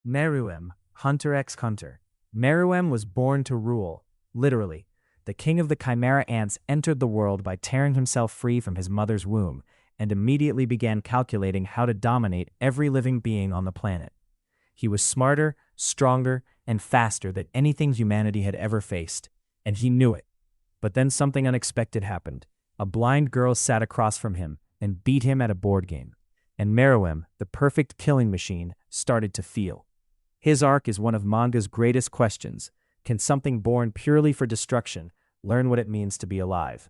Meruem, Hunter x Hunter. Meruem was born to rule, literally. The king of the chimera ants entered the world by tearing himself free from his mother's womb, and immediately began calculating how to dominate every living being on the planet. He was smarter, stronger, and faster than anything humanity had ever faced, and he knew it. But then something unexpected happened. A blind girl sat across from him and beat him at a board game, and Meruem, the perfect killing machine, started to feel. His arc is one of manga's greatest questions. Can something born purely for destruction learn what it means to be alive?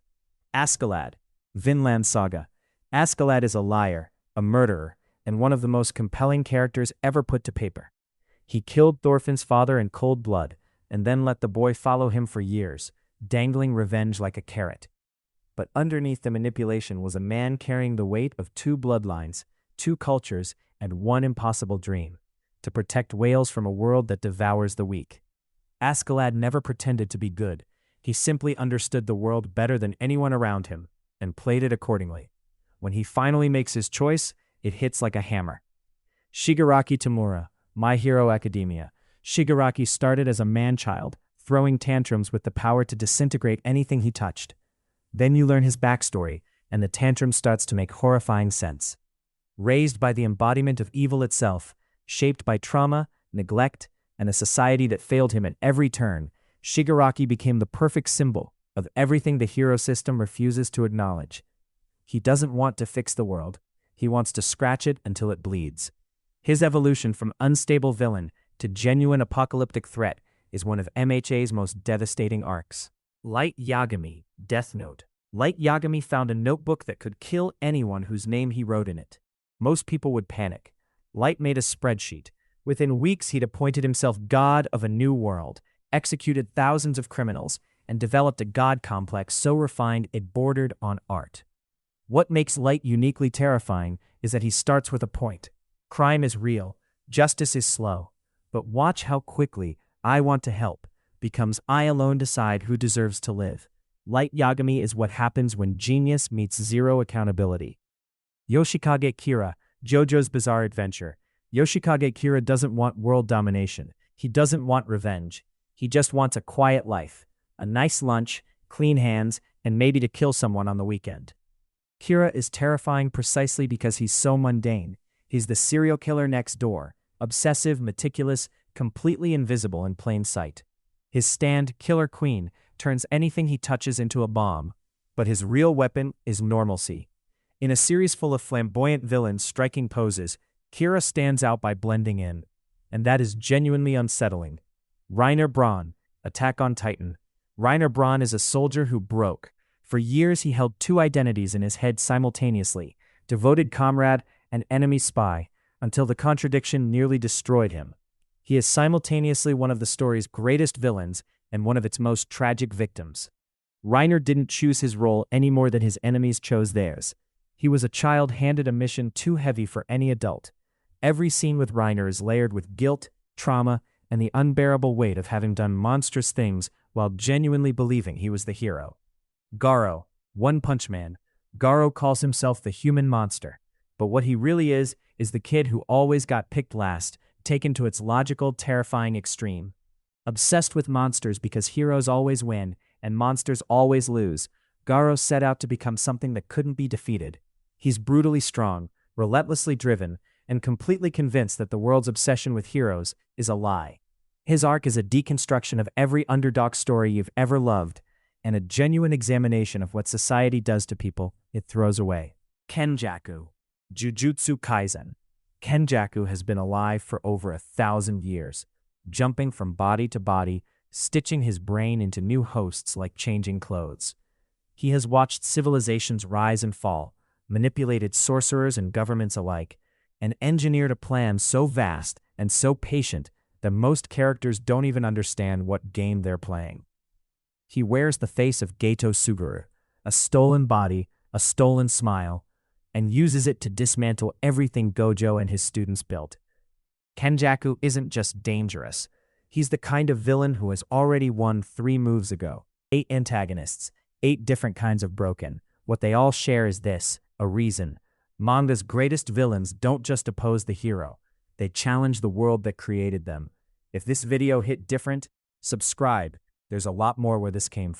Askeladd, Vinland Saga. Askeladd is a liar, a murderer, and one of the most compelling characters ever put to paper. He killed Thorfinn's father in cold blood, and then let the boy follow him for years, dangling revenge like a carrot. But underneath the manipulation was a man carrying the weight of two bloodlines, two cultures, and one impossible dream: to protect whales from a world that devours the weak. Askeladd never pretended to be good. He simply understood the world better than anyone around him, and played it accordingly. When he finally makes his choice, it hits like a hammer. Shigaraki Tamura, My Hero Academia. Shigaraki started as a man-child, throwing tantrums with the power to disintegrate anything he touched. Then you learn his backstory, and the tantrum starts to make horrifying sense. Raised by the embodiment of evil itself, shaped by trauma, neglect, and a society that failed him at every turn, Shigaraki became the perfect symbol of everything the hero system refuses to acknowledge. He doesn't want to fix the world. He wants to scratch it until it bleeds. His evolution from unstable villain to genuine apocalyptic threat is one of MHA's most devastating arcs. Light Yagami, Death Note. Light Yagami found a notebook that could kill anyone whose name he wrote in it. Most people would panic. Light made a spreadsheet. Within weeks, he'd appointed himself god of a new world, executed thousands of criminals, and developed a god complex so refined it bordered on art. What makes Light uniquely terrifying is that he starts with a point. Crime is real, justice is slow, but watch how quickly "I want to help" becomes "I alone decide who deserves to live." Light Yagami is what happens when genius meets zero accountability. Yoshikage Kira, JoJo's Bizarre Adventure. Yoshikage Kira doesn't want world domination. He doesn't want revenge. He just wants a quiet life, a nice lunch, clean hands, and maybe to kill someone on the weekend. Kira is terrifying precisely because he's so mundane. He's the serial killer next door, obsessive, meticulous, completely invisible in plain sight. His stand, Killer Queen, turns anything he touches into a bomb, but his real weapon is normalcy. In a series full of flamboyant villains striking poses, Kira stands out by blending in, and that is genuinely unsettling. Reiner Braun, Attack on Titan. Reiner Braun is a soldier who broke. For years he held two identities in his head simultaneously, devoted comrade and enemy spy, until the contradiction nearly destroyed him. He is simultaneously one of the story's greatest villains and one of its most tragic victims. Reiner didn't choose his role any more than his enemies chose theirs. He was a child handed a mission too heavy for any adult. Every scene with Reiner is layered with guilt, trauma, and the unbearable weight of having done monstrous things while genuinely believing he was the hero. Garou, One Punch Man. Garou calls himself the human monster, but what he really is the kid who always got picked last, taken to its logical, terrifying extreme. Obsessed with monsters because heroes always win and monsters always lose, Garou set out to become something that couldn't be defeated. He's brutally strong, relentlessly driven, and completely convinced that the world's obsession with heroes is a lie. His arc is a deconstruction of every underdog story you've ever loved, and a genuine examination of what society does to people it throws away. Kenjaku, Jujutsu Kaisen. Kenjaku has been alive for over 1,000 years, jumping from body to body, stitching his brain into new hosts like changing clothes. He has watched civilizations rise and fall, manipulated sorcerers and governments alike, and engineered a plan so vast and so patient that most characters don't even understand what game they're playing. He wears the face of Geto Suguru, a stolen body, a stolen smile, and uses it to dismantle everything Gojo and his students built. Kenjaku isn't just dangerous. He's the kind of villain who has already won 3 moves ago. 8 antagonists, 8 different kinds of broken. What they all share is this: a reason. Manga's greatest villains don't just oppose the hero. They challenge the world that created them. If this video hit different, subscribe. There's a lot more where this came from.